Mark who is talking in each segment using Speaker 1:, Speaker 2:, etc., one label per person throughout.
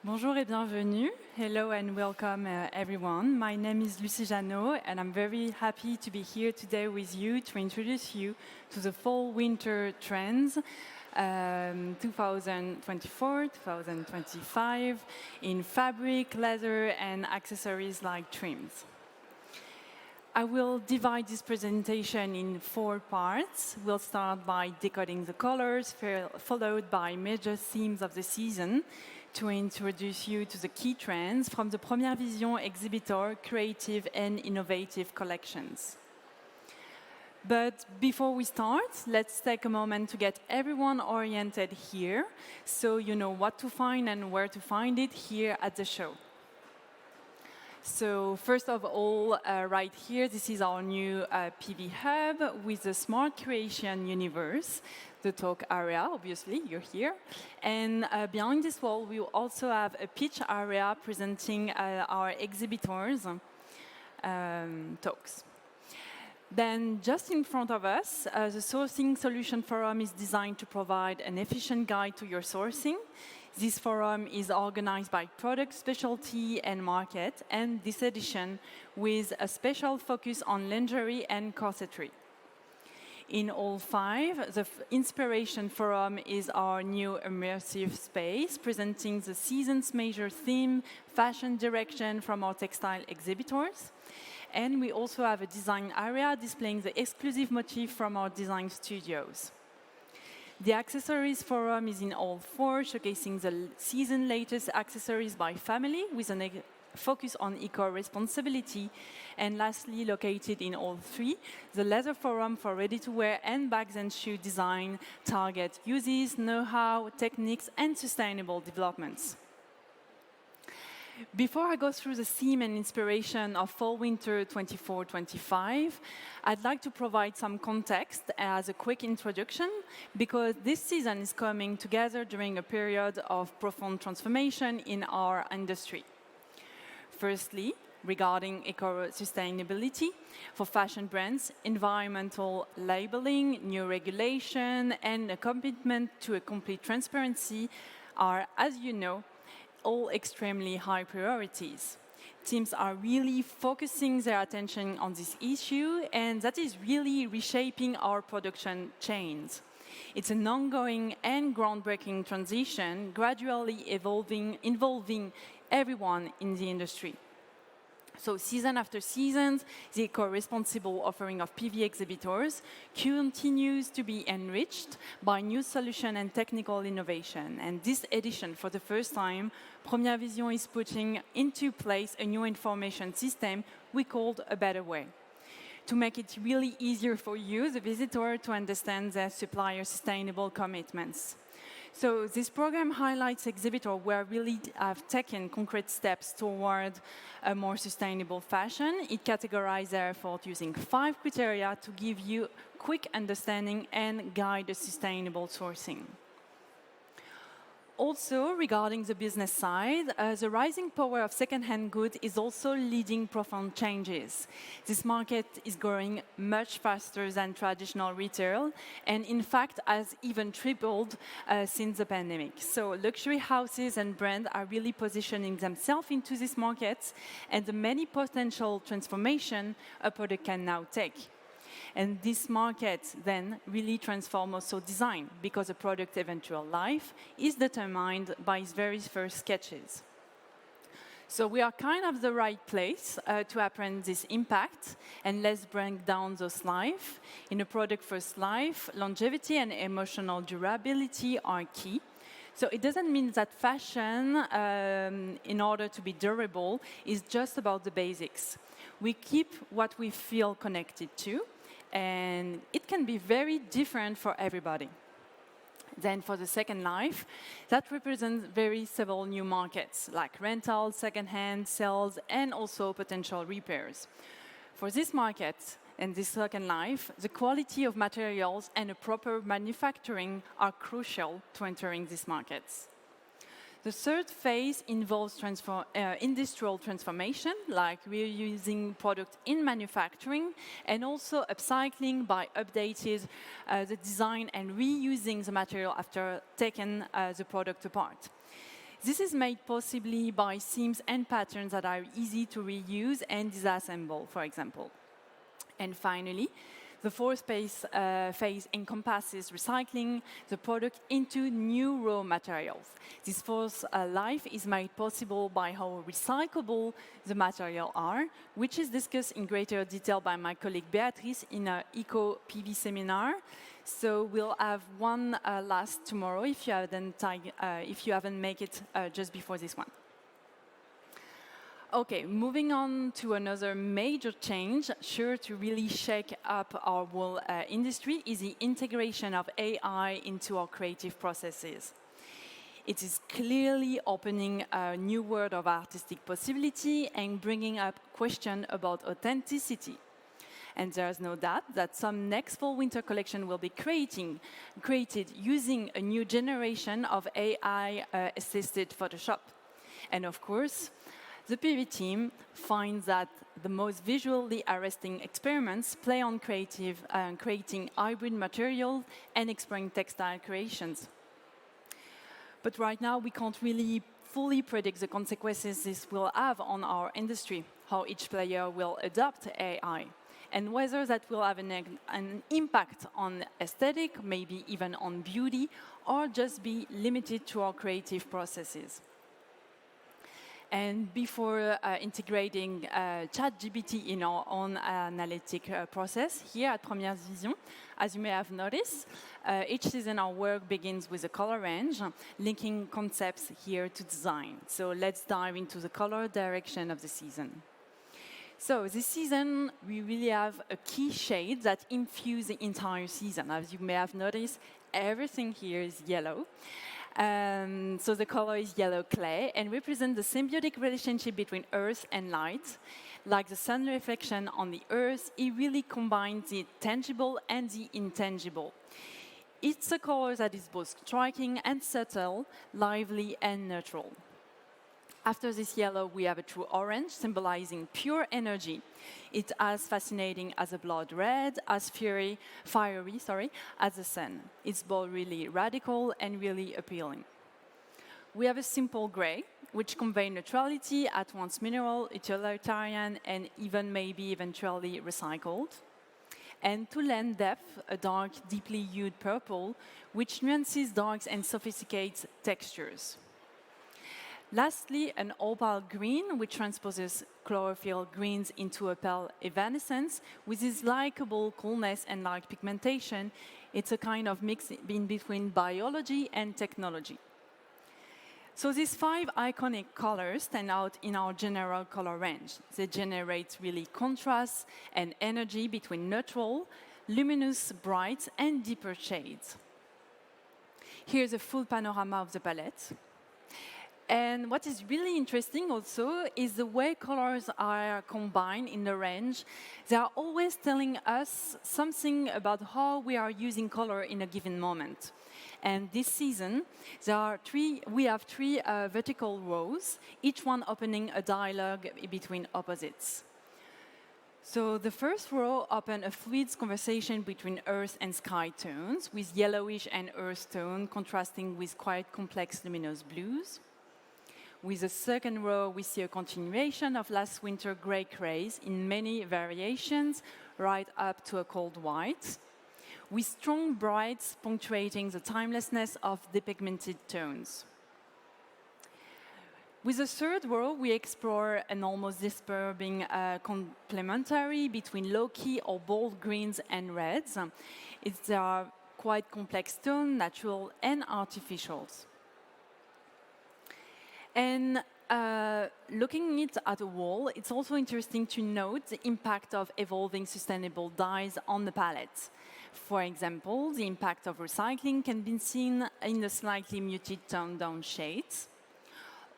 Speaker 1: Bonjour et bienvenue. Hello and welcome everyone. My name is Lucie Jeannot and I'm very happy to be here today with you to introduce you to the fall-winter trends 2024-2025 in fabric, leather and accessories like trims. I will divide this presentation in 4 parts. We'll start by decoding the colors, followed by major themes of the season, to introduce you to the key trends from the Première Vision exhibitor creative and innovative collections. But before we start, let's take a moment to get everyone oriented here so you know what to find and where to find it here at the show. So first of all, right here, this is our new PV hub with the Smart Creation Universe, the talk area, obviously, you're here. And behind this wall, we will also have a pitch area presenting our exhibitors' talks. Then just in front of us, the Sourcing Solution Forum is designed to provide an efficient guide to your sourcing. This forum is organized by product, specialty, and market, and this edition with a special focus on lingerie and corsetry. In all 5, the Inspiration Forum is our new immersive space, presenting the season's major theme, fashion direction from our textile exhibitors. And we also have a design area displaying the exclusive motif from our design studios. The Accessories Forum is in all 4, showcasing the season's latest accessories by family with a focus on eco-responsibility. And lastly, located in all 3, the Leather Forum for ready-to-wear and bags and shoe design target uses, know-how, techniques, and sustainable developments. Before I go through the theme and inspiration of Fall-Winter 24-25, I'd like to provide some context as a quick introduction, because this season is coming together during a period of profound transformation in our industry. Firstly, regarding eco-sustainability, for fashion brands, environmental labeling, new regulation, and a commitment to a complete transparency are, as you know, all extremely high priorities. Teams are really focusing their attention on this issue, and that is really reshaping our production chains. It's an ongoing and groundbreaking transition, gradually involving everyone in the industry. So season after season, the eco-responsible offering of PV exhibitors continues to be enriched by new solution and technical innovation. And this edition, for the first time, Première Vision is putting into place a new information system we called A Better Way, to make it really easier for you, the visitor, to understand their supplier sustainable commitments. So this program highlights exhibitors who really have taken concrete steps toward a more sustainable fashion. It categorizes their effort using 5 criteria to give you quick understanding and guide the sustainable sourcing. Also, regarding the business side, the rising power of second-hand goods is also leading profound changes. This market is growing much faster than traditional retail, and in fact has even tripled since the pandemic. So luxury houses and brands are really positioning themselves into this market, and the many potential transformation a product can now take. And this market then really transforms also design, because a product's eventual life is determined by its very first sketches. So we are kind of the right place to apprehend this impact, and let's break down those life. In a product first life, longevity and emotional durability are key. So it doesn't mean that fashion, in order to be durable, is just about the basics. We keep what we feel connected to, and it can be very different for everybody. Then for the second life, that represents several new markets, like rental, second-hand, sales, and also potential repairs. For this market and this second life, the quality of materials and a proper manufacturing are crucial to entering these markets. The third phase involves industrial transformation, like reusing product in manufacturing, and also upcycling by updating the design and reusing the material after taking the product apart. This is made possibly by themes and patterns that are easy to reuse and disassemble, for example. And finally, the fourth phase encompasses recycling the product into new raw materials. This fourth life is made possible by how recyclable the materials are, which is discussed in greater detail by my colleague Beatrice in an eco-PV seminar. So we'll have one last tomorrow if you haven't made it just before this one. Okay, moving on to another major change, sure to really shake up our whole industry, is the integration of AI into our creative processes. It is clearly opening a new world of artistic possibility and bringing up questions about authenticity. And there's no doubt that some next fall-winter collection will be created using a new generation of AI-assisted Photoshop. And of course, the PV team finds that the most visually arresting experiments play on creating hybrid materials and exploring textile creations. But right now, we can't really fully predict the consequences this will have on our industry, how each player will adopt AI, and whether that will have an impact on aesthetic, maybe even on beauty, or just be limited to our creative processes. And before integrating ChatGPT in our own analytic process, here at Première Vision, as you may have noticed, each season our work begins with a color range, linking concepts here to design. So let's dive into the color direction of the season. So this season, we really have a key shade that infuse the entire season. As you may have noticed, everything here is yellow. So the color is yellow clay and represents the symbiotic relationship between earth and light. Like the sun reflection on the earth, it really combines the tangible and the intangible. It's a color that is both striking and subtle, lively and neutral. After this yellow, we have a true orange, symbolizing pure energy. It's as fascinating as a blood red, as fiery, as the sun. It's both really radical and really appealing. We have a simple gray, which conveys neutrality, at once mineral, utilitarian, and even maybe eventually recycled. And to lend depth, a dark, deeply hued purple, which nuances darks and sophisticates textures. Lastly, an opal green, which transposes chlorophyll greens into a pale evanescence. With its likable coolness and light pigmentation, it's a kind of mix in between biology and technology. So these 5 iconic colors stand out in our general color range. They generate really contrast and energy between neutral, luminous, bright, and deeper shades. Here's a full panorama of the palette. And what is really interesting also is the way colors are combined in the range. They are always telling us something about how we are using color in a given moment. And this season, we have 3 vertical rows, each one opening a dialogue between opposites. So the first row opens a fluid conversation between earth and sky tones, with yellowish and earth tone contrasting with quite complex luminous blues. With the second row, we see a continuation of last winter gray craze in many variations, right up to a cold white, with strong brights punctuating the timelessness of depigmented tones. With the third row, we explore an almost disturbing complementary between low-key or bold greens and reds. There are quite complex tones, natural and artificials. And looking at the wall, it's also interesting to note the impact of evolving sustainable dyes on the palette. For example, the impact of recycling can be seen in the slightly muted toned-down shades.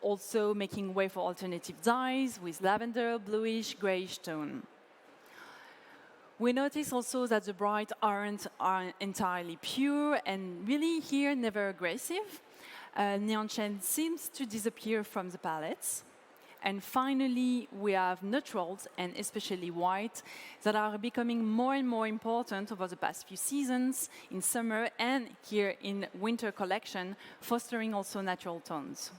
Speaker 1: Also making way for alternative dyes with lavender, bluish, grayish tone. We notice also that the bright aren't entirely pure and really here never aggressive. Neon shade seems to disappear from the palettes. And finally, we have neutrals, and especially white, that are becoming more and more important over the past few seasons, in summer and here in winter collection, fostering also natural tones.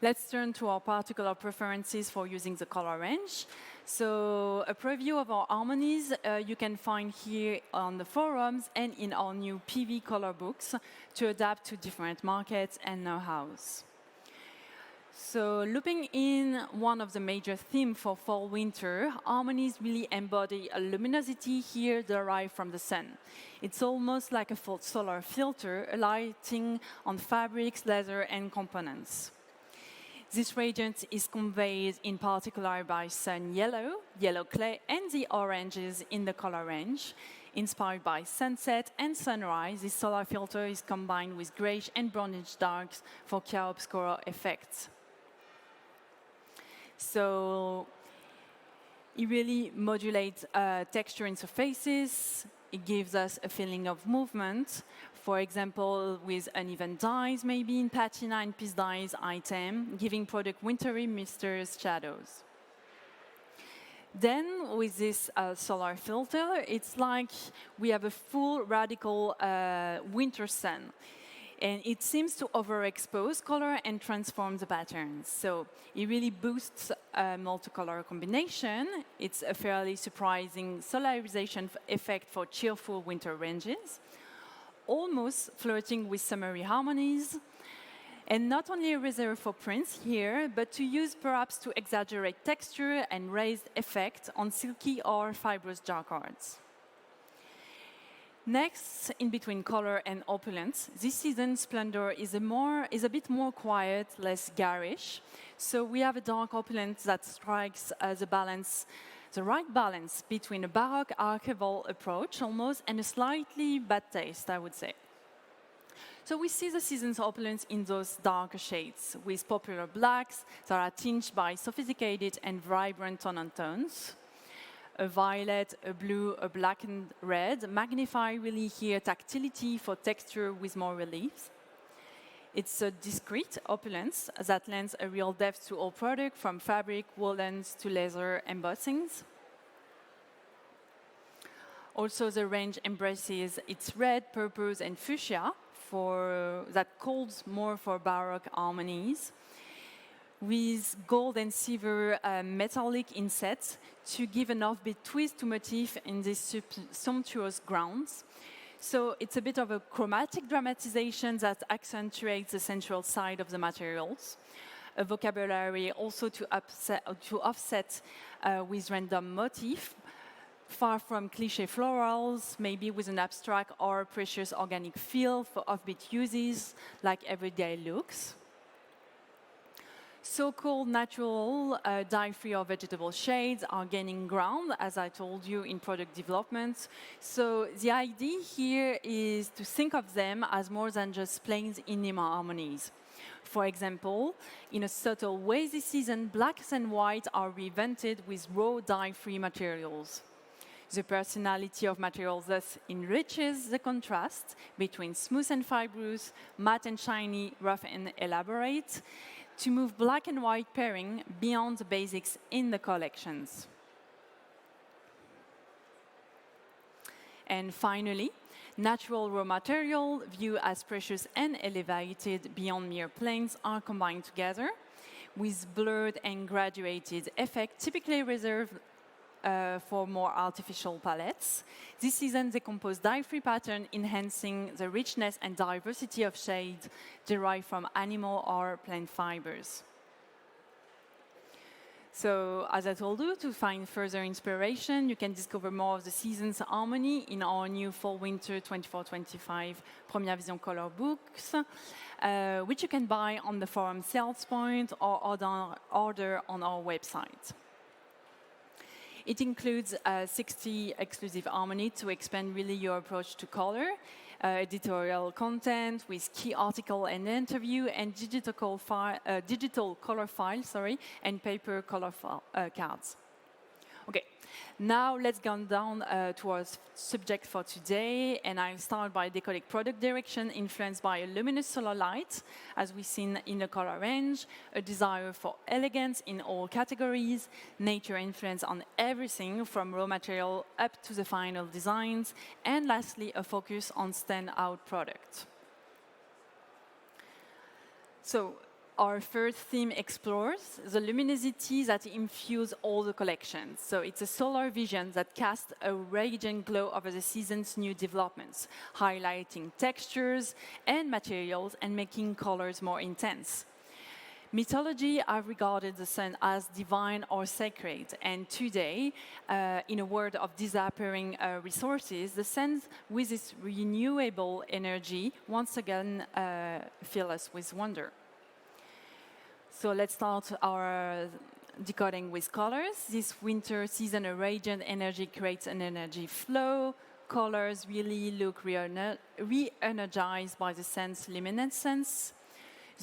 Speaker 1: Let's turn to our particular preferences for using the color range. So a preview of our harmonies you can find here on the forums and in our new PV color books to adapt to different markets and know-hows. So looping in one of the major themes for fall-winter, harmonies really embody a luminosity here derived from the sun. It's almost like a full solar filter, alighting on fabrics, leather, and components. This radiance is conveyed in particular by sun yellow, yellow clay, and the oranges in the color range. Inspired by sunset and sunrise, this solar filter is combined with grayish and brownish darks for chiaroscuro effects. So it really modulates texture in surfaces. It gives us a feeling of movement. For example, with uneven dyes, maybe in patina and piece dyes item, giving product wintry, mysterious shadows. Then, with this solar filter, it's like we have a full radical winter sun. And it seems to overexpose color and transform the patterns. So it really boosts multicolor combination. It's a fairly surprising solarization effect for cheerful winter ranges, almost flirting with summery harmonies. And not only reserved for prints here, but to use perhaps to exaggerate texture and raised effect on silky or fibrous jacquards. Next, in between color and opulence, this season's splendor is a bit more quiet, less garish. So we have a dark opulence that strikes the right balance between a baroque archival approach almost and a slightly bad taste, I would say. So we see the season's opulence in those darker shades, with popular blacks that are tinged by sophisticated and vibrant tone and tones. A violet, a blue, a black and red magnify really here tactility for texture with more relief. It's a discreet opulence that lends a real depth to all product, from fabric, woolens to leather embossings. Also, the range embraces its red, purples, and fuchsia that calls more for baroque harmonies, with gold and silver metallic insets to give an offbeat twist to motif in these sumptuous grounds. So it's a bit of a chromatic dramatization that accentuates the sensual side of the materials. A vocabulary also to offset with random motif, far from cliché florals, maybe with an abstract or precious organic feel for offbeat uses like everyday looks. So-called natural dye-free or vegetable shades are gaining ground, as I told you, in product development. So the idea here is to think of them as more than just plain enigma harmonies. For example, in a subtle way this season, blacks and whites are reinvented with raw dye-free materials. The personality of materials thus enriches the contrast between smooth and fibrous, matte and shiny, rough and elaborate, to move black and white pairing beyond the basics in the collections. And finally, natural raw material, viewed as precious and elevated beyond mere planes, are combined together with blurred and graduated effect typically reserved for more artificial palettes. This season, they compose dye-free pattern, enhancing the richness and diversity of shades derived from animal or plant fibers. So, as I told you, to find further inspiration, you can discover more of the season's harmony in our new Fall-Winter 24-25 Première Vision color books, which you can buy on the forum sales point or order on our website. It includes 60 exclusive harmonies to expand really your approach to color, editorial content with key article and interview, and digital color file, and paper color cards. Okay, now let's go down to our subject for today, and I'll start by decoding product direction influenced by a luminous solar light, as we've seen in the color range, a desire for elegance in all categories, nature influence on everything from raw material up to the final designs, and lastly, a focus on standout product. So, Our first theme explores the luminosity that infuse all the collections. So it's a solar vision that casts a radiant glow over the season's new developments, highlighting textures and materials and making colors more intense. Mythology have regarded the sun as divine or sacred, and today, in a world of disappearing resources, the sun, with its renewable energy, once again fills us with wonder. So let's start our decoding with colors. This winter season, a radiant energy creates an energy flow. Colors really look re-energized by the sun's luminescence.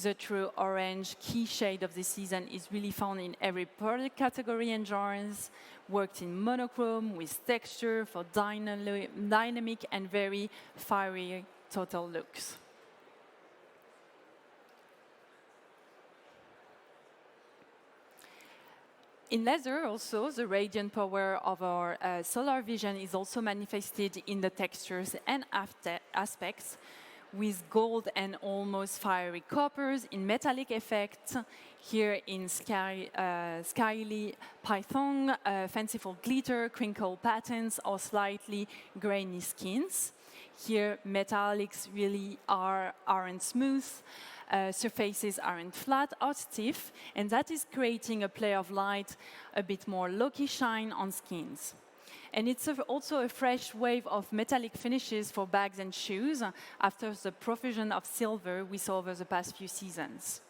Speaker 1: The true orange key shade of the season is really found in every product category and genres, worked in monochrome with texture for dynamic and very fiery total looks. In leather also, the radiant power of our solar vision is also manifested in the textures and aspects, with gold and almost fiery coppers in metallic effects, here in skyly python, fanciful glitter, crinkle patterns, or slightly grainy skins. Here, metallics really aren't smooth, surfaces aren't flat or stiff, and that is creating a play of light, a bit more low-key shine on skins. And it's also a fresh wave of metallic finishes for bags and shoes after the profusion of silver we saw over the past few seasons.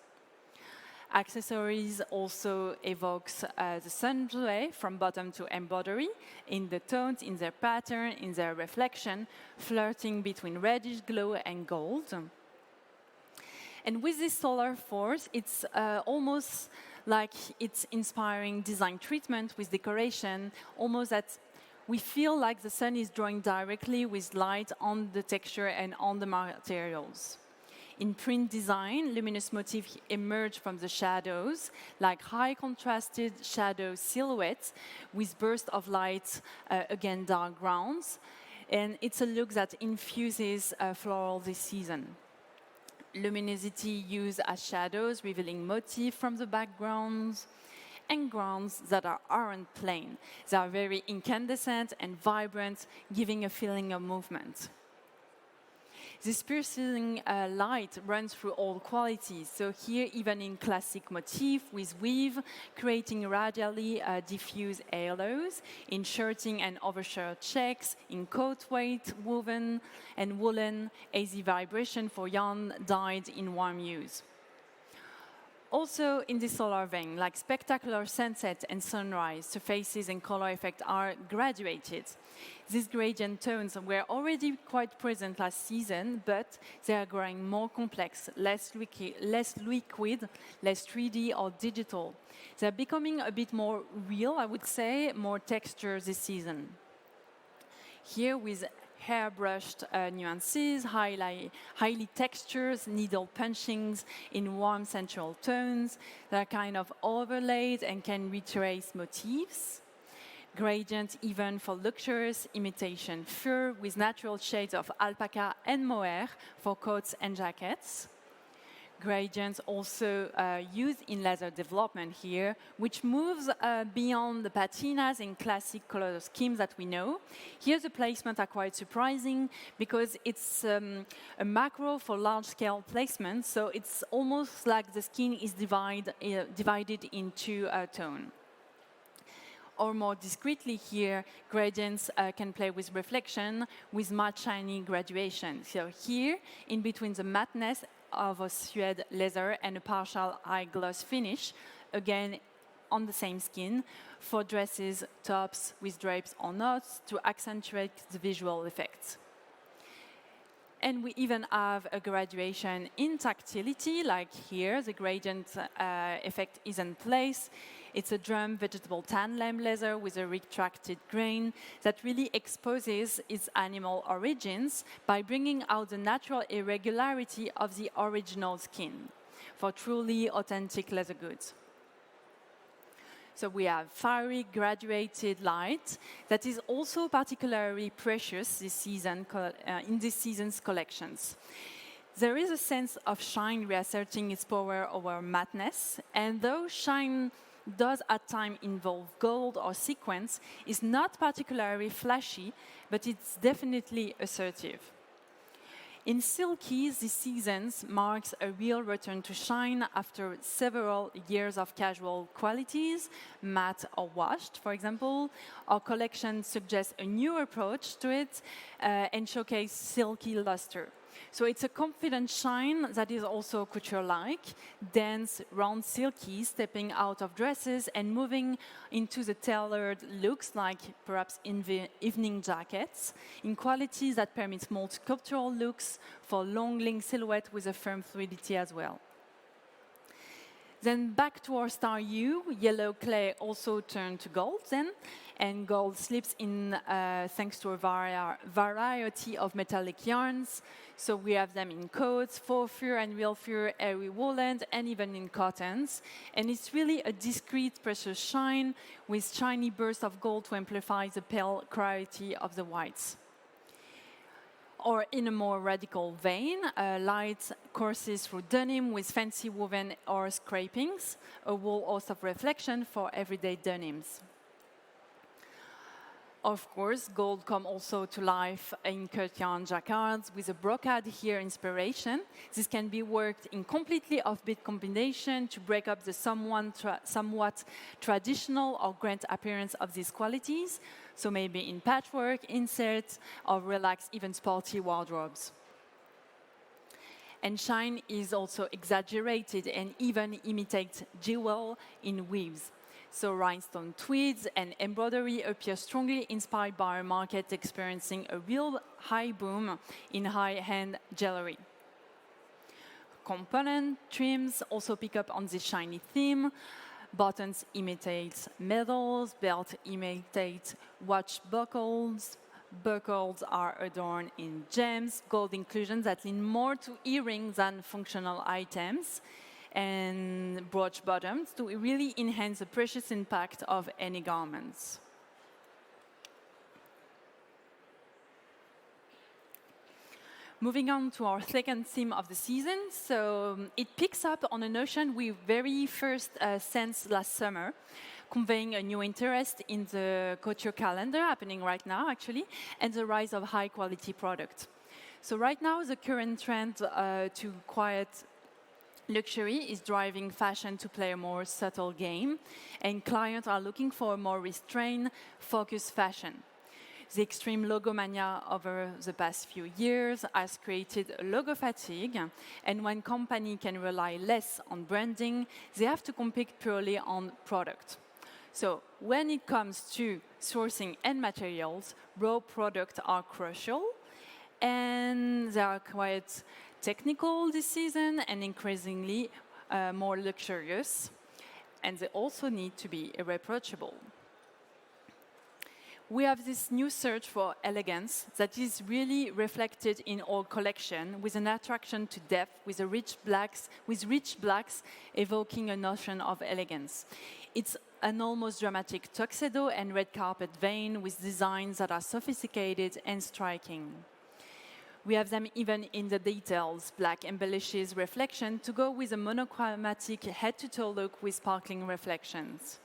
Speaker 1: Accessories also evokes the sunray from bottom to embroidery in the tones, in their pattern, in their reflection, flirting between reddish glow and gold. And with this solar force, it's almost like it's inspiring design treatment with decoration, almost that we feel like the sun is drawing directly with light on the texture and on the materials. In print design, luminous motifs emerge from the shadows, like high contrasted shadow silhouettes with bursts of light, again dark grounds. And it's a look that infuses floral this season. Luminosity used as shadows, revealing motifs from the backgrounds, and grounds that aren't plain. They are very incandescent and vibrant, giving a feeling of movement. This piercing light runs through all qualities. So here, even in classic motif with weave, creating radially diffuse halos, in shirting and overshirt checks, in coat weight, woven and woolen, hazy vibration for yarn dyed in warm hues. Also in the solar vein, like spectacular sunset and sunrise, surfaces and color effect are graduated. These gradient tones were already quite present last season, but they are growing more complex, less liquid, less 3D or digital. They're becoming a bit more real, I would say, more texture this season. Here with hairbrushed nuances, highly textures, needle punchings in warm sensual tones that are kind of overlaid and can retrace motifs. Gradient even for luxurious imitation fur with natural shades of alpaca and mohair for coats and jackets. Gradients also used in leather development here, which moves beyond the patinas and classic color schemes that we know. Here the placements are quite surprising because it's a macro for large-scale placement, so it's almost like the skin is divided into a tone. Or more discreetly here, gradients can play with reflection, with matte shiny graduation. So here, in between the matteness of a suede leather and a partial high gloss finish, again on the same skin, for dresses, tops with drapes or knots to accentuate the visual effects. And we even have a graduation in tactility, like here, the gradient effect is in place. It's a drum vegetable tan lamb leather with a retracted grain that really exposes its animal origins by bringing out the natural irregularity of the original skin for truly authentic leather goods. So we have fiery graduated light that is also particularly precious this season in this season's collections. There is a sense of shine reasserting its power over madness, and though shine does at times involve gold or sequins, it's not particularly flashy, but it's definitely assertive. In silkies, this season marks a real return to shine after several years of casual qualities, matte or washed, for example. Our collection suggests a new approach to it and showcase silky luster. So it's a confident shine that is also couture-like, dense, round silky, stepping out of dresses and moving into the tailored looks like perhaps evening jackets, in qualities that permit more sculptural looks for long, lean silhouette with a firm fluidity as well. Then back to our star hue, yellow clay also turned to gold then, and gold slips in thanks to a variety of metallic yarns. So we have them in coats, faux fur and real fur, airy woolen, and even in cottons. And it's really a discreet, precious shine with shiny bursts of gold to amplify the pale clarity of the whites. Or in a more radical vein, light courses through denim with fancy woven or scrapings, a wool host of reflection for everyday denims. Of course, gold come also to life in cut yarn jacquards with a brocade here inspiration. This can be worked in completely offbeat combination to break up the somewhat traditional or grand appearance of these qualities. So maybe in patchwork, inserts, or relaxed, even sporty wardrobes. And shine is also exaggerated and even imitates jewel in weaves. So rhinestone tweeds and embroidery appear strongly inspired by a market experiencing a real high boom in high-end jewelry. Component trims also pick up on this shiny theme. Buttons imitate medals, belt imitate watch buckles. Buckles are adorned in gems, gold inclusions that lean more to earrings than functional items, and brooch bottoms to really enhance the precious impact of any garments. Moving on to our second theme of the season, so it picks up on a notion we very first sensed last summer, conveying a new interest in the couture calendar happening right now, actually, and the rise of high-quality product. So right now, the current trend to quiet luxury is driving fashion to play a more subtle game, and clients are looking for a more restrained, focused fashion. The extreme logo mania over the past few years has created a logo fatigue, and when companies can rely less on branding, they have to compete purely on product. So when it comes to sourcing and materials, raw products are crucial, and they are quite technical this season and increasingly more luxurious, and they also need to be irreproachable. We have this new search for elegance that is really reflected in our collection, with an attraction to depth, with rich blacks evoking a notion of elegance. It's an almost dramatic tuxedo and red carpet vein with designs that are sophisticated and striking. We have them even in the details. Black embellishes reflection to go with a monochromatic head-to-toe look with sparkling reflections.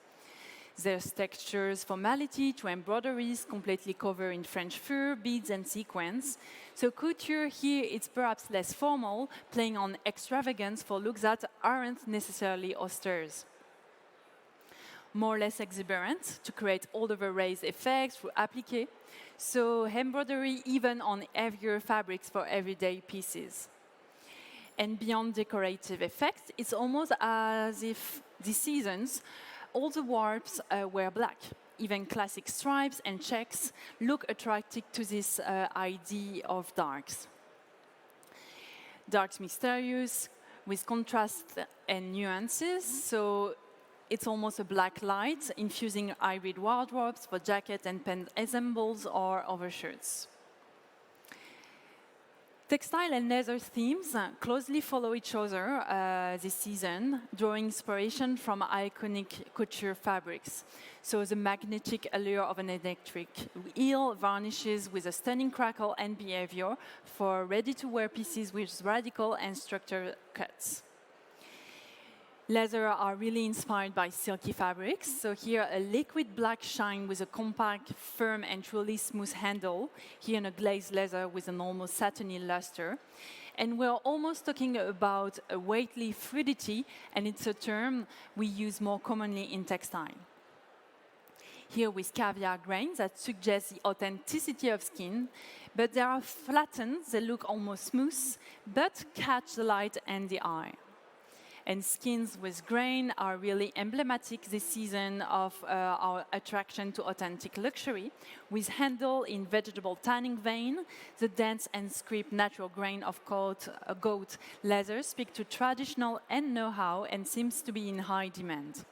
Speaker 1: There's textures, formality to embroideries completely covered in French fur, beads and sequins. So couture here is perhaps less formal, playing on extravagance for looks that aren't necessarily austere. More or less exuberant to create all-over-raised effects through appliqué. So embroidery even on heavier fabrics for everyday pieces. And beyond decorative effects, it's almost as if these seasons all the warps were black. Even classic stripes and checks look attractive to this idea of darks. Darks mysterious, with contrast and nuances, so it's almost a black light, infusing hybrid wardrobes for jacket and pant ensembles or overshirts. Textile and leather themes closely follow each other this season, drawing inspiration from iconic couture fabrics. So the magnetic allure of an electric eel varnishes with a stunning crackle and behavior for ready-to-wear pieces with radical and structured cuts. Leather are really inspired by silky fabrics. So here, a liquid black shine with a compact, firm, and truly smooth handle. Here, a glazed leather with an almost satiny luster. And we're almost talking about a weighty fluidity, and it's a term we use more commonly in textile. Here with caviar grains that suggest the authenticity of skin, but they are flattened, they look almost smooth, but catch the light and the eye. And skins with grain are really emblematic this season of our attraction to authentic luxury. With handle in vegetable tanning vein, the dense and crisp natural grain of goat leather speak to traditional and know-how and seems to be in high demand.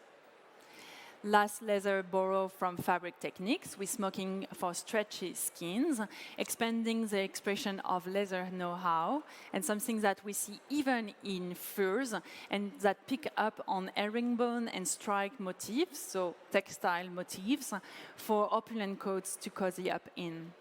Speaker 1: Last leather borrow from fabric techniques with smoking for stretchy skins, expanding the expression of leather know-how, and something that we see even in furs, and that pick up on herringbone and stripe motifs, so textile motifs, for opulent coats to cozy up in.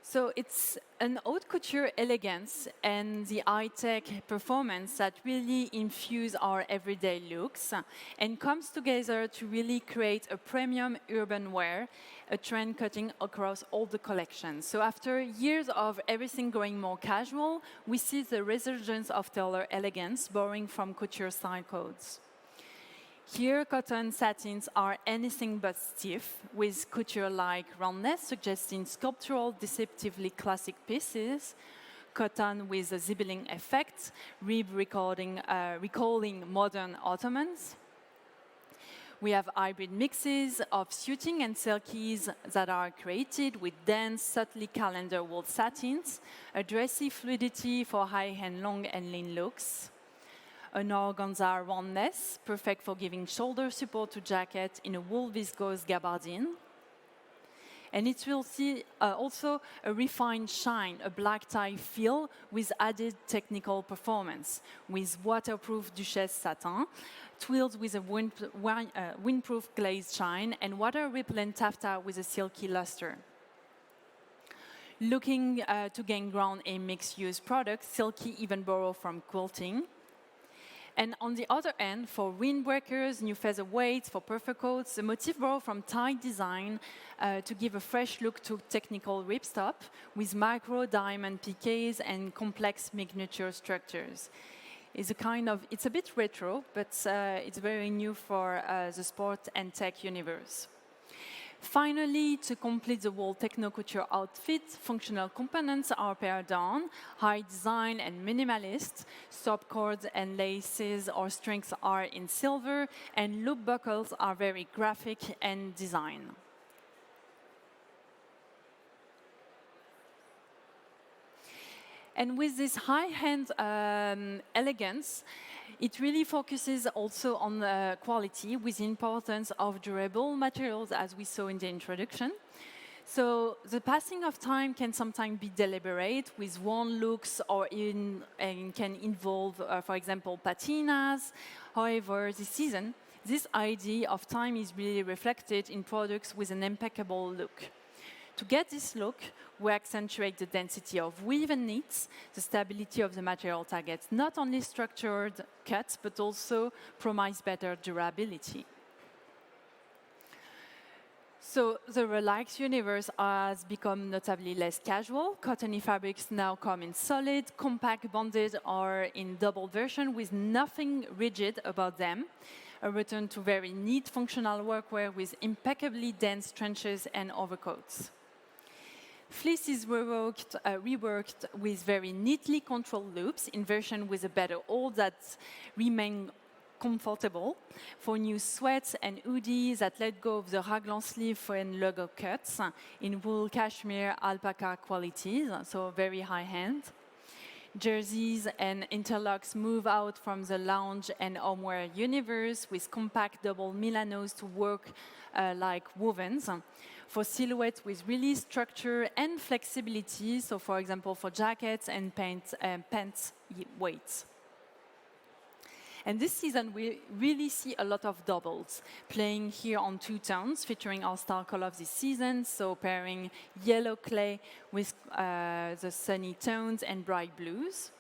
Speaker 1: So it's an haute couture elegance and the high-tech performance that really infuse our everyday looks and comes together to really create a premium urban wear, a trend cutting across all the collections. So after years of everything going more casual, we see the resurgence of tailor elegance borrowing from couture style codes. Here, cotton satins are anything but stiff, with couture-like roundness suggesting sculptural, deceptively classic pieces, cotton with a zibbling effect, recalling modern ottomans. We have hybrid mixes of suiting and silkies that are created with dense, subtly calendar wool satins, a dressy fluidity for high-end long and lean looks, an organza roundness, perfect for giving shoulder support to jacket in a wool viscose gabardine. And it will see also a refined shine, a black tie feel with added technical performance, with waterproof Duchesse satin, twilled with a windproof glazed shine, and water-repellent taffeta with a silky luster. Looking to gain ground in mixed-use products, silky even borrow from quilting. And on the other end, for windbreakers, new feather weights, for perfect coats, the motif borrow from tie design to give a fresh look to technical ripstop with micro diamond piquets and complex miniature structures. It's a bit retro, but it's very new for the sport and tech universe. Finally, to complete the whole techno-couture outfit, functional components are pared down, high design and minimalist, stop cords and laces or strings are in silver, and loop buckles are very graphic and design. And with this high-end elegance, it really focuses also on the quality with the importance of durable materials, as we saw in the introduction. So the passing of time can sometimes be deliberate with worn looks and can involve, for example, patinas. However, this season, this idea of time is really reflected in products with an impeccable look. To get this look, we accentuate the density of weave and knits. The stability of the material targets not only structured cuts, but also promise better durability. So the relaxed universe has become notably less casual. Cottony fabrics now come in solid, compact, bonded, or in double version with nothing rigid about them. A return to very neat functional workwear with impeccably dense trenches and overcoats. Fleece is reworked with very neatly controlled loops in version with a better hold that remain comfortable. For new sweats and hoodies that let go of the raglan sleeve and logo cuts in wool, cashmere, alpaca qualities, so very high-end. Jerseys and interlocks move out from the lounge and homewear universe with compact double Milanos to work like wovens. for silhouettes with really structure and flexibility, so for example for jackets and pants weights. And this season, we really see a lot of doubles, playing here on two tones, featuring our star color of this season, so pairing yellow clay with the sunny tones and bright blues.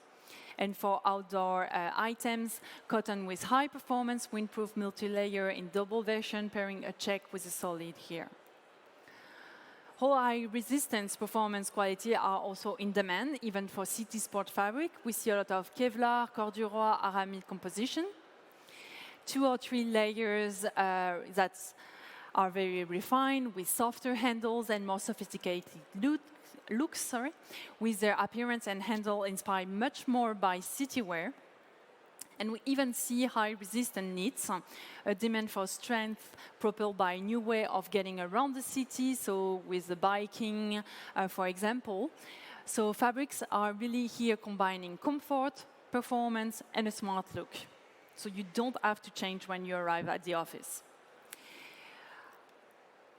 Speaker 1: And for outdoor items, cotton with high performance, windproof multi-layer in double version, pairing a check with a solid here. High resistance, performance, quality are also in demand, even for city sport fabric. We see a lot of Kevlar, corduroy, aramid composition. 2 or 3 layers that are very refined, with softer handles and more sophisticated looks, with their appearance and handle inspired much more by city wear. And we even see high resistant knits, a demand for strength propelled by a new way of getting around the city, so with the biking, for example. So fabrics are really here combining comfort, performance, and a smart look. So you don't have to change when you arrive at the office.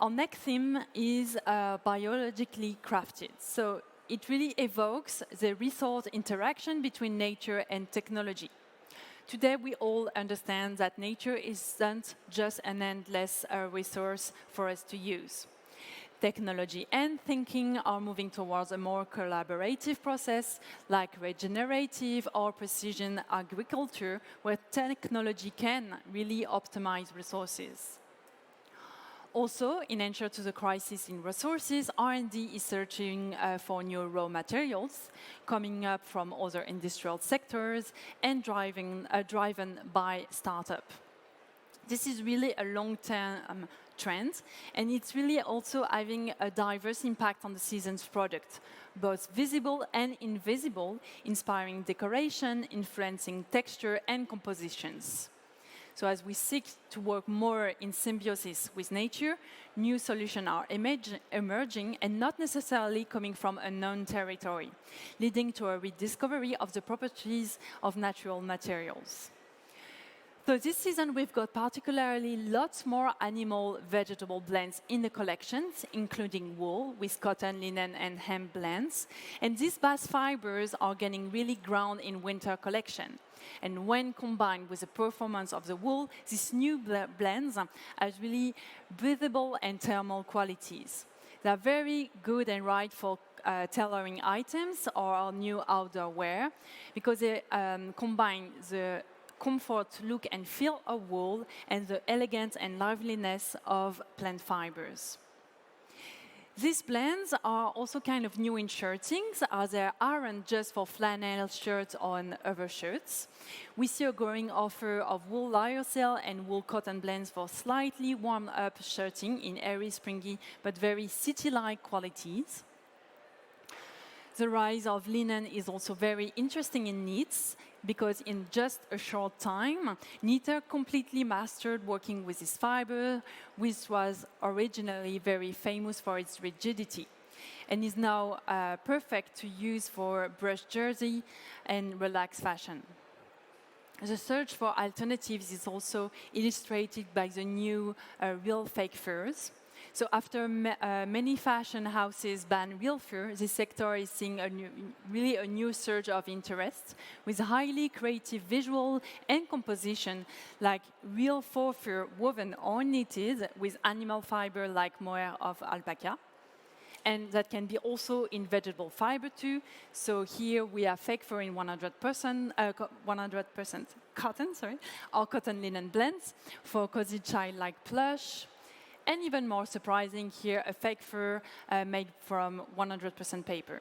Speaker 1: Our next theme is biologically crafted. So it really evokes the resource interaction between nature and technology. Today, we all understand that nature isn't just an endless resource for us to use. Technology and thinking are moving towards a more collaborative process, like regenerative or precision agriculture, where technology can really optimize resources. Also, in answer to the crisis in resources, R&D is searching for new raw materials coming up from other industrial sectors and driven by startup. This is really a long-term trend, and it's really also having a diverse impact on the season's product, both visible and invisible, inspiring decoration, influencing texture and compositions. So as we seek to work more in symbiosis with nature, new solutions are emerging and not necessarily coming from unknown territory, leading to a rediscovery of the properties of natural materials. So this season, we've got particularly lots more animal-vegetable blends in the collections, including wool with cotton, linen, and hemp blends. And these bast fibers are gaining really ground in winter collection. And when combined with the performance of the wool, these new blends have really breathable and thermal qualities. They are very good and right for tailoring items or new outdoor wear because they combine the comfort, look and feel of wool and the elegance and liveliness of plant fibers. These blends are also kind of new in shirtings, as they aren't just for flannel shirts or other shirts. We see a growing offer of wool lyocell and wool cotton blends for slightly warmed up shirting in airy, springy, but very city-like qualities. The rise of linen is also very interesting in knits, because in just a short time, knitter completely mastered working with this fiber, which was originally very famous for its rigidity, and is now perfect to use for brush jersey and relaxed fashion. The search for alternatives is also illustrated by the new real fake furs. So after many fashion houses ban real fur, this sector is seeing really a new surge of interest with highly creative visual and composition, like real faux fur woven or knitted with animal fiber like mohair of alpaca. And that can be also in vegetable fiber too. So here we have fake fur in 100% cotton, or cotton linen blends for cozy child-like plush. And even more surprising here, a fake fur made from 100% paper.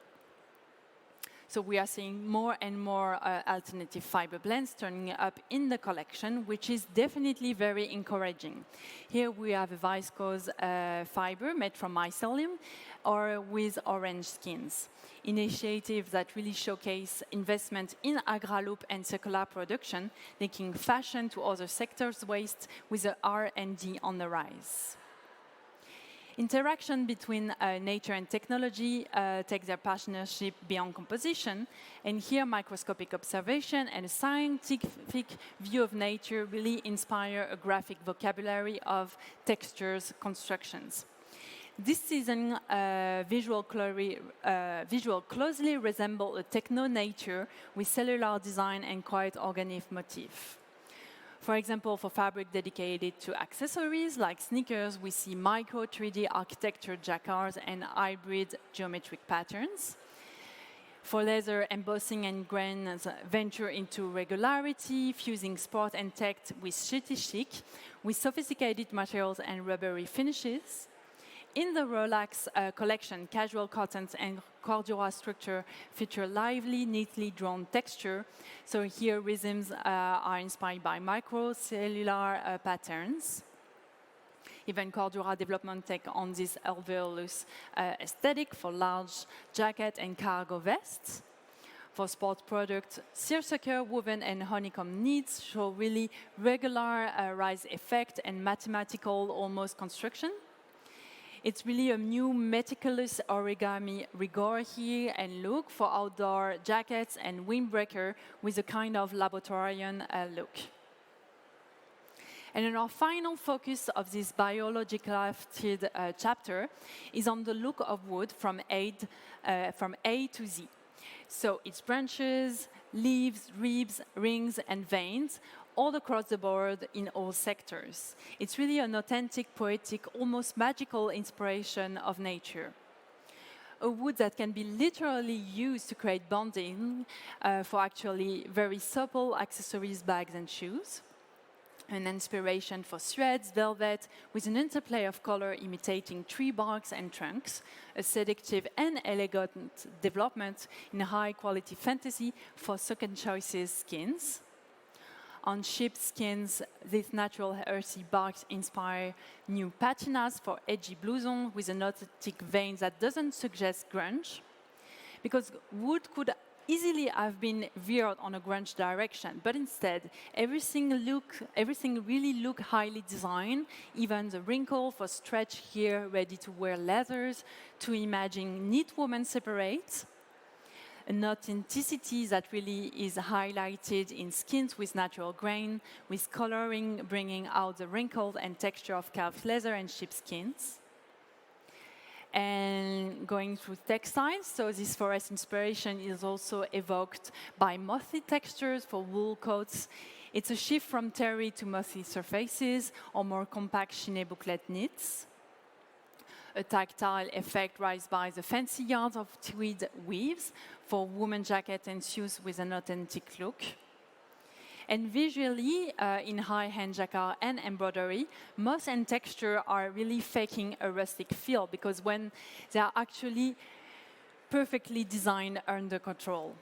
Speaker 1: So we are seeing more and more alternative fiber blends turning up in the collection, which is definitely very encouraging. Here we have a viscose fiber made from mycelium or with orange skins. Initiatives that really showcase investment in agraloop and circular production, linking fashion to other sectors' waste with the R&D on the rise. Interaction between nature and technology takes their partnership beyond composition, and here microscopic observation and a scientific view of nature really inspire a graphic vocabulary of textures, constructions. This season, visual closely resemble a techno-nature with cellular design and quite organic motif. For example, for fabric dedicated to accessories like sneakers, we see micro 3D architecture jacquards and hybrid geometric patterns. For leather, embossing and grains venture into regularity, fusing sport and tech with shitty chic, with sophisticated materials and rubbery finishes. In the Relax collection, casual cottons and cordura structure feature lively, neatly drawn texture. So here, rhythms are inspired by microcellular patterns. Even cordura development take on this alveolus aesthetic for large jacket and cargo vests. For sport products, seersucker, woven and honeycomb knits show really regular rise effect and mathematical almost construction. It's really a new meticulous origami rigor here and look for outdoor jackets and windbreaker with a kind of laboratorian look. And then our final focus of this biologically crafted chapter is on the look of wood from A to Z. So its branches, leaves, ribs, rings, and veins, all across the board in all sectors. It's really an authentic, poetic, almost magical inspiration of nature. A wood that can be literally used to create bonding for actually very supple accessories, bags, and shoes. An inspiration for threads, velvet, with an interplay of color imitating tree barks and trunks, a seductive and elegant development in high-quality fantasy for second choices skins. On sheep skins, these natural earthy barks inspire new patinas for edgy blouson with an authentic vein that doesn't suggest grunge. Because wood could easily have been veered on a grunge direction, but instead, everything really looked highly designed, even the wrinkle for stretch here, ready-to-wear leathers, to imagine neat women separate. An authenticity that really is highlighted in skins with natural grain, with coloring bringing out the wrinkles and texture of calf leather and sheepskins. And going through textiles, so this forest inspiration is also evoked by mothy textures for wool coats. It's a shift from terry to mothy surfaces or more compact chine booklet knits. A tactile effect raised by the fancy yards of tweed weaves for women jackets and shoes with an authentic look. And visually, in high-hand jacquard and embroidery, moss and texture are really faking a rustic feel because when they are actually perfectly designed under control.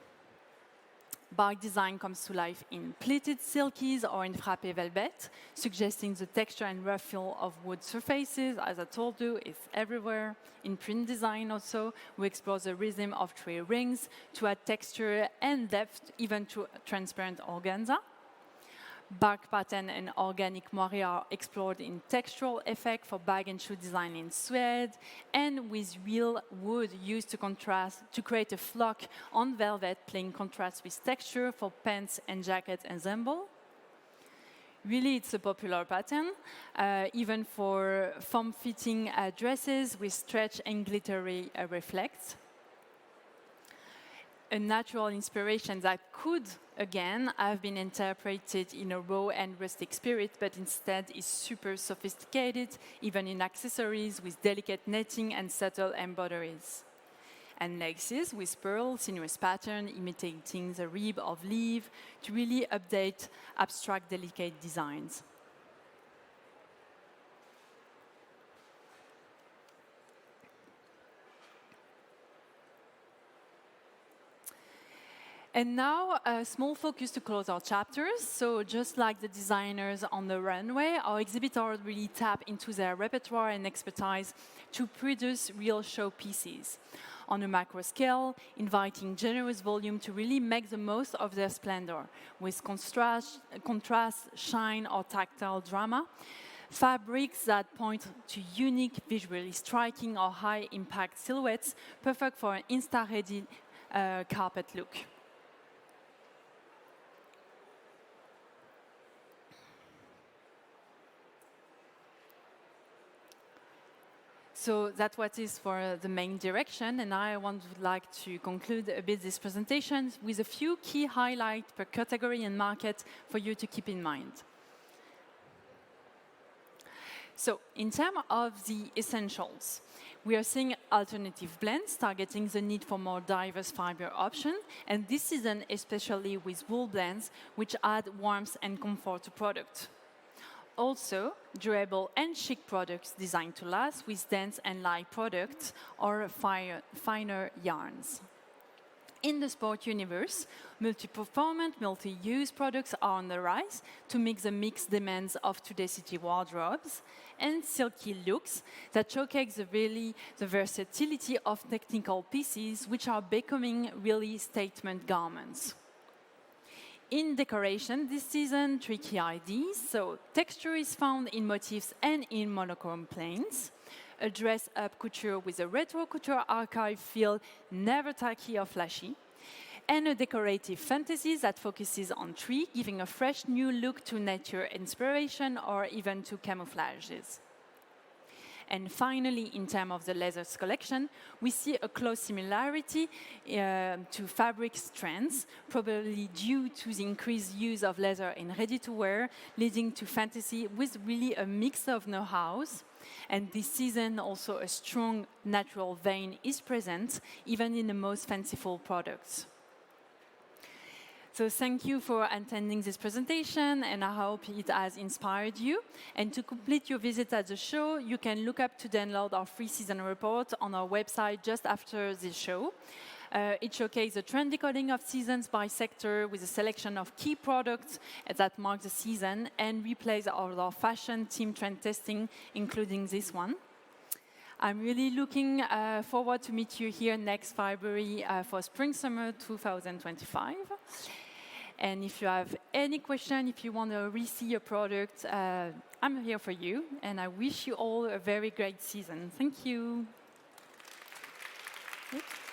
Speaker 1: Bark design comes to life in pleated silkies or in frappé velvet, suggesting the texture and rough feel of wood surfaces. As I told you, it's everywhere. In print design also, we explore the rhythm of tree rings to add texture and depth, even to transparent organza. Bark pattern and organic moire are explored in textural effect for bag and shoe design in suede, and with real wood used to create a flock on velvet, playing contrast with texture for pants and jacket ensemble. Really, it's a popular pattern, even for form-fitting dresses with stretch and glittery reflects. A natural inspiration that could, again, have been interpreted in a raw and rustic spirit, but instead is super sophisticated, even in accessories with delicate netting and subtle embroideries. And laces with pearl, sinuous pattern imitating the rib of leaf to really update abstract, delicate designs. And now, a small focus to close our chapters. So just like the designers on the runway, our exhibitors really tap into their repertoire and expertise to produce real showpieces on a macro scale, inviting generous volume to really make the most of their splendor, with contrast, shine, or tactile drama. Fabrics that point to unique, visually striking or high-impact silhouettes, perfect for an Insta-ready carpet look. So that's what is for the main direction, and I would like to conclude a bit this presentation with a few key highlights per category and market for you to keep in mind. So in terms of the essentials, we are seeing alternative blends targeting the need for more diverse fiber options, and this season especially with wool blends, which add warmth and comfort to product. Also, durable and chic products designed to last with dense and light products or finer yarns. In the sport universe, multi-performance, multi-use products are on the rise to meet the mixed demands of today's city wardrobes, and silky looks that showcase the versatility of technical pieces, which are becoming really statement garments. In decoration this season, tricky ideas. So texture is found in motifs and in monochrome plains. A dress-up couture with a retro couture archive feel, never tacky or flashy. And a decorative fantasy that focuses on tree, giving a fresh new look to nature inspiration or even to camouflages. And finally, in terms of the leathers collection, we see a close similarity to fabrics trends, probably due to the increased use of leather in ready-to-wear, leading to fantasy with really a mix of know-hows. And this season, also a strong natural vein is present, even in the most fanciful products. So thank you for attending this presentation, and I hope it has inspired you. And to complete your visit at the show, you can look up to download our free season report on our website just after this show. It showcases a trend decoding of seasons by sector with a selection of key products that mark the season and replays all our fashion team trend testing, including this one. I'm really looking forward to meet you here next February for Spring-Summer 2025. And if you have any question, if you want to re-see a product, I'm here for you. And I wish you all a very great season. Thank you. Oops.